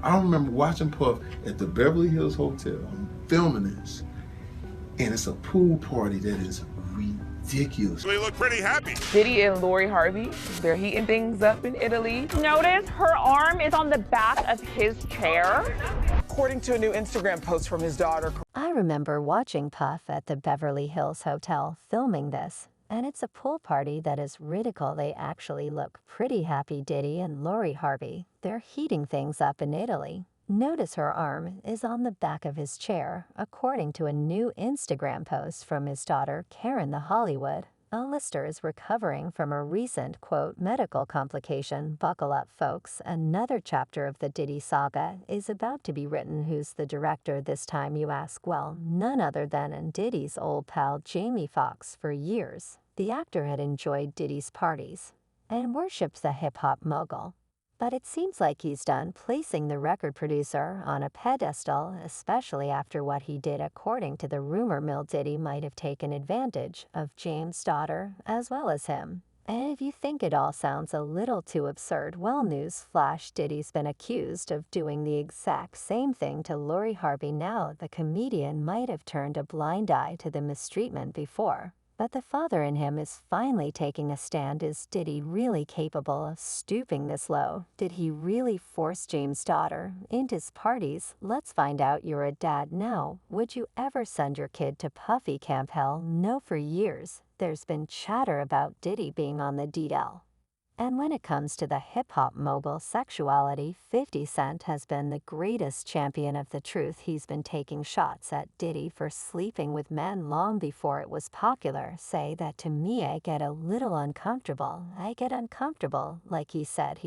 I remember watching Puff at the Beverly Hills Hotel. I'm filming this, and it's a pool party that is ridiculous. They look pretty happy. Diddy and Lori Harvey, they're heating things up in Italy. Notice her arm is on the back of his chair. According to a new Instagram post from his daughter. I remember watching Puff at the Beverly Hills Hotel filming this, and it's a pool party that is ridicule. They actually look pretty happy. Diddy and Lori Harvey, they're heating things up in Italy. Notice her arm is on the back of his chair, according to a new Instagram post from his daughter, Karen the Hollywood. A lister is recovering from a recent, quote, medical complication. Buckle up, folks. Another chapter of the Diddy saga is about to be written. Who's the director this time, you ask? Well, none other than Diddy's old pal Jamie Foxx. For years, the actor had enjoyed Diddy's parties and worshipped the hip-hop mogul. But it seems like he's done placing the record producer on a pedestal, especially after what he did. According to the rumor mill, Diddy might have taken advantage of James' daughter as well as him. And if you think it all sounds a little too absurd, well, news flash, Diddy's been accused of doing the exact same thing to Lori Harvey. Now, the comedian might have turned a blind eye to the mistreatment before, but the father in him is finally taking a stand. Is Diddy really capable of stooping this low? Did he really force James' daughter into his parties? Let's find out. You're a dad now. Would you ever send your kid to Puffy camp? Hell no. For years, there's been chatter about Diddy being on the DL. And when it comes to the hip-hop mogul sexuality, 50 Cent has been the greatest champion of the truth. He's been taking shots at Diddy for sleeping with men long before it was popular. Say that to me, I get a little uncomfortable. I get uncomfortable. Like he said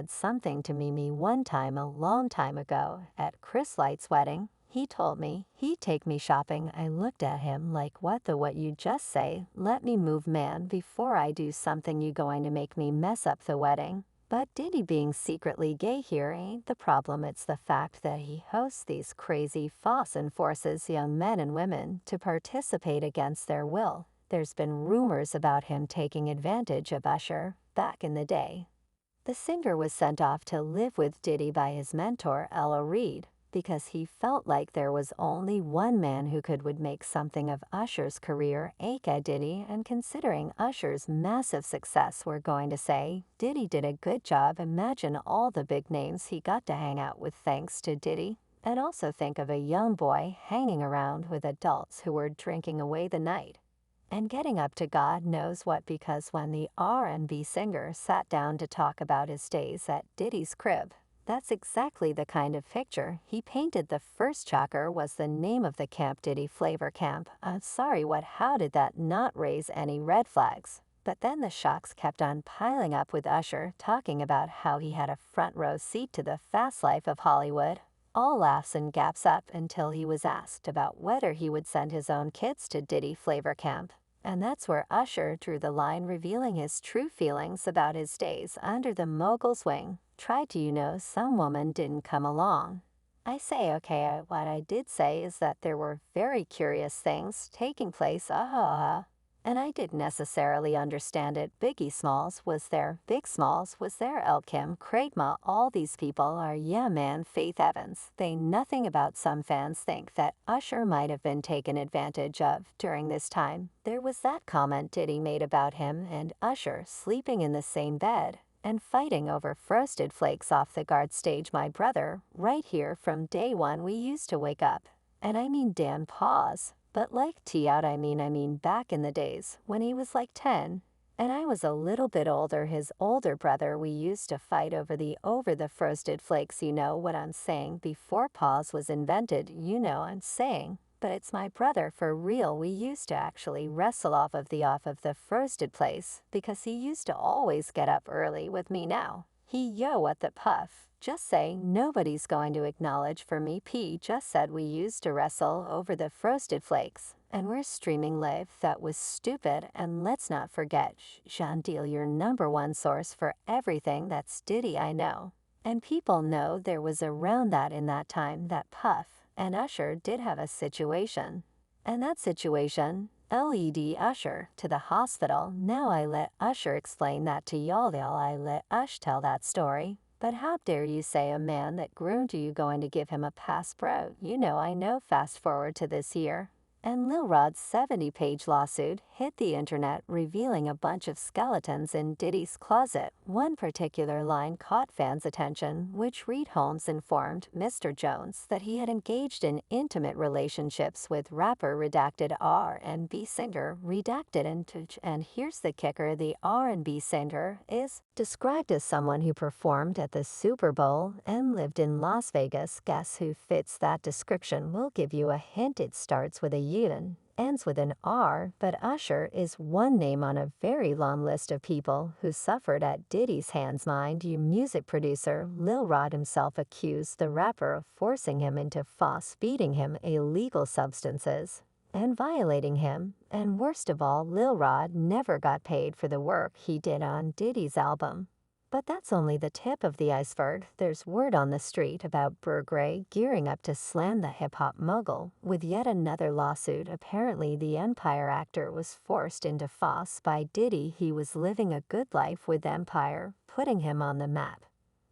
something to me one time a long time ago at Chris Light's wedding. He told me he'd take me shopping. I looked at him like, what you just say? Let me move, man, before I do something. You going to make me mess up the wedding? But Diddy being secretly gay here ain't the problem. It's the fact that he hosts these crazy FOSS and forces young men and women to participate against their will. There's been rumors about him taking advantage of Usher back in the day. The singer was sent off to live with Diddy by his mentor, Ella Reid, because he felt like there was only one man who would make something of Usher's career, aka Diddy. And considering Usher's massive success, we're going to say Diddy did a good job. Imagine all the big names he got to hang out with thanks to Diddy. And also think of a young boy hanging around with adults who were drinking away the night and getting up to God knows what, because when the R&B singer sat down to talk about his days at Diddy's crib, that's exactly the kind of picture he painted. The first shocker was the name of the camp, Diddy Flavor Camp. I'm sorry, what? How did that not raise any red flags? But then the shocks kept on piling up, with Usher talking about how he had a front row seat to the fast life of Hollywood. All laughs and gaps up until he was asked about whether he would send his own kids to Diddy Flavor Camp. And that's where Usher drew the line, revealing his true feelings about his days under the mogul's wing. Tried to, some woman didn't come along. I say, okay, what I did say is that there were very curious things taking place, and I didn't necessarily understand it. Biggie Smalls was there, Big Smalls was there, El Kim, Craigma, all these people are, yeah man, Faith Evans. They nothing about. Some fans think that Usher might have been taken advantage of during this time. There was that comment Diddy made about him and Usher sleeping in the same bed and fighting over Frosted Flakes off the guard stage. My brother, right here from day one, we used to wake up. And I mean, Dan, pause. But like T out, I mean back in the days when he was like 10 and I was a little bit older, his older brother, we used to fight over the Frosted Flakes. You know what I'm saying? Before pause was invented, I'm saying. But it's my brother for real. We used to actually wrestle off of the Frosted place because he used to always get up early with me. Now he what the puff. Just say nobody's going to acknowledge for me. P just said we used to wrestle over the Frosted Flakes, and we're streaming live. That was stupid. And let's not forget Jean Deal, your #1 source for everything that's Diddy. I know, and people know there was around that in that time that Puff and Usher did have a situation, and that situation led Usher to the hospital. Now I let Usher explain that to y'all. I let Ush tell that story. But how dare you say a man that groomed you going to give him a pass, bro? You know I know. Fast forward to this year, and Lil Rod's 70-page lawsuit hit the internet, revealing a bunch of skeletons in Diddy's closet. One particular line caught fans' attention, which Reed Holmes informed Mr. Jones that he had engaged in intimate relationships with rapper redacted R&B singer redacted. And here's the kicker: the R&B singer is described as someone who performed at the Super Bowl and lived in Las Vegas. Guess who fits that description? We'll give you a hint. It starts with a U and ends with an R, but Usher is one name on a very long list of people who suffered at Diddy's hands. Mind you, music producer Lil Rod himself accused the rapper of forcing him into Foxx, feeding him illegal substances, and violating him. And worst of all, Lil Rod never got paid for the work he did on Diddy's album. But that's only the tip of the iceberg. There's word on the street about Burgray gearing up to slam the hip-hop mogul with yet another lawsuit. Apparently, the Empire actor was forced into Foxx by Diddy. He was living a good life with Empire, putting him on the map.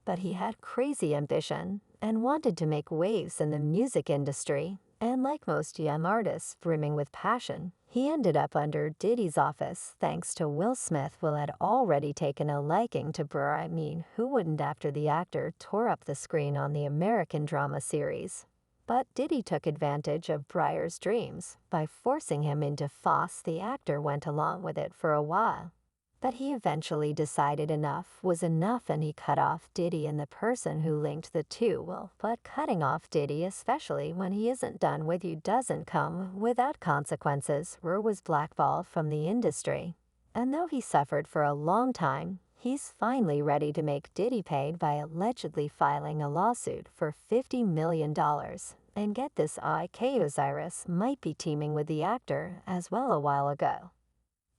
But he had crazy ambition and wanted to make waves in the music industry. And like most young artists brimming with passion, he ended up under Diddy's office thanks to Will Smith. Will had already taken a liking to Burr. I mean, who wouldn't after the actor tore up the screen on the American drama series? But Diddy took advantage of Breyer's dreams by forcing him into Foxx. The actor went along with it for a while, but he eventually decided enough was enough and he cut off Diddy and the person who linked the two. Well, but cutting off Diddy, especially when he isn't done with you, doesn't come without consequences. Burr was blackballed from the industry, and though he suffered for a long time, he's finally ready to make Diddy paid by allegedly filing a lawsuit for $50 million. And get this, IK Osiris might be teaming with the actor as well. A while ago,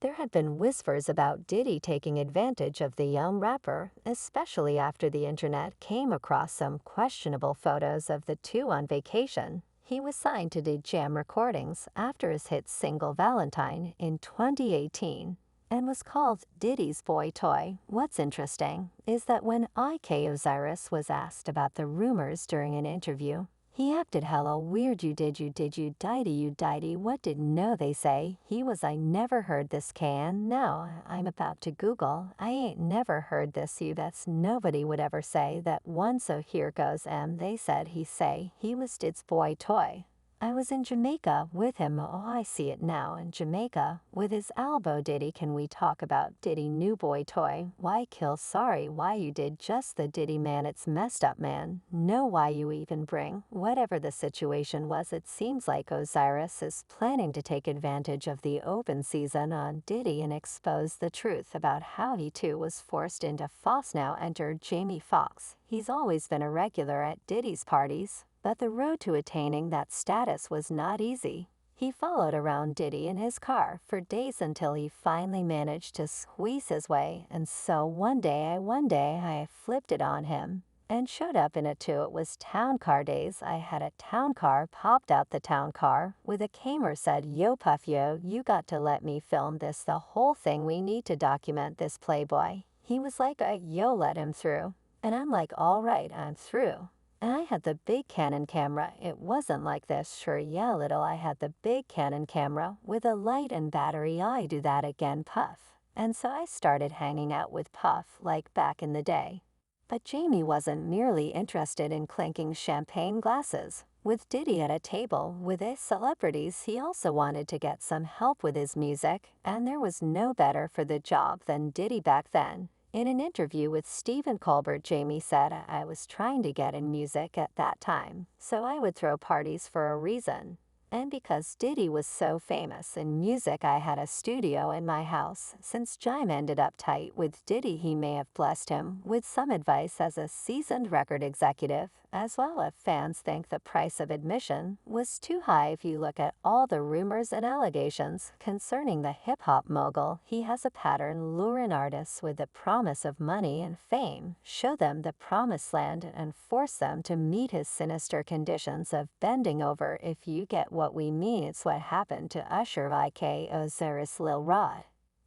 there had been whispers about Diddy taking advantage of the young rapper, especially after the internet came across some questionable photos of the two on vacation. He was signed to Diddy Jam Recordings after his hit single Valentine in 2018 and was called Diddy's boy toy. What's interesting is that when IK Osiris was asked about the rumors during an interview, he acted hella weird. You Diddy, what didn't know they say? He was, I never heard this can. Now, I'm about to Google. I ain't never heard this you. That's nobody would ever say that one. So here goes. They said he say he was Did's boy toy. I was in Jamaica with him. Oh, I see it now. In Jamaica with his elbow. Diddy, can we talk about Diddy new boy toy? Why kill? Sorry, why you did just the Diddy man? It's messed up, man. No, why you even bring? Whatever the situation was, it seems like Osiris is planning to take advantage of the open season on Diddy and expose the truth about how he too was forced into Foxx. Now enter Jamie Foxx. He's always been a regular at Diddy's parties, but the road to attaining that status was not easy. He followed around Diddy in his car for days until he finally managed to squeeze his way. And so one day I flipped it on him and showed up in it too. It was town car days. I had a town car, popped out the town car with a camera, said, "Yo, Puff, yo, you got to let me film this, the whole thing. We need to document this, Playboy." He was like, "Yo, let him through." And I'm like, "All right, I'm through." And I had the big Canon camera. It wasn't like this, sure, yeah, little. I had the big Canon camera with a light and battery. I do that again, Puff. And so I started hanging out with Puff like back in the day. But Jamie wasn't merely interested in clinking champagne glasses with Diddy at a table with his celebrities. He also wanted to get some help with his music, and there was no better for the job than Diddy back then. In an interview with Stephen Colbert, Jamie said, "I was trying to get in music at that time, so I would throw parties for a reason. And because Diddy was so famous in music, I had a studio in my house. Since Jime ended up tight with Diddy, he may have blessed him with some advice as a seasoned record executive, as well if fans think the price of admission was too high. If you look at all the rumors and allegations concerning the hip-hop mogul, he has a pattern luring artists with the promise of money and fame, show them the promised land, and force them to meet his sinister conditions of bending over. If you get what we mean, it's what happened to Usher, IK Osiris, Lil Rod.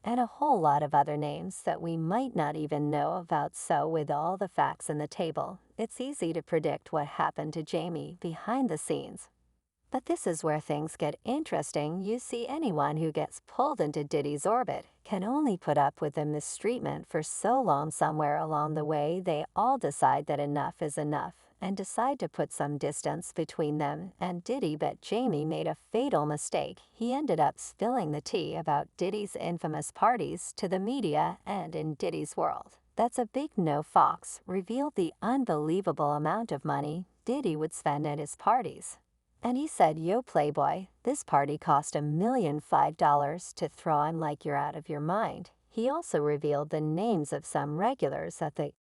and a whole lot of other names that we might not even know about. So with all the facts on the table, it's easy to predict what happened to Jamie behind the scenes. But this is where things get interesting. You see, anyone who gets pulled into Diddy's orbit can only put up with the mistreatment for so long. Somewhere along the way, they all decide that enough is enough and decide to put some distance between them and Diddy. But Jamie made a fatal mistake. He ended up spilling the tea about Diddy's infamous parties to the media and in Diddy's world. That's a big no. Foxx revealed the unbelievable amount of money Diddy would spend at his parties. And he said, "Yo, Playboy, this party cost $1,005,000 to throw. I'm like, you're out of your mind." He also revealed the names of some regulars at the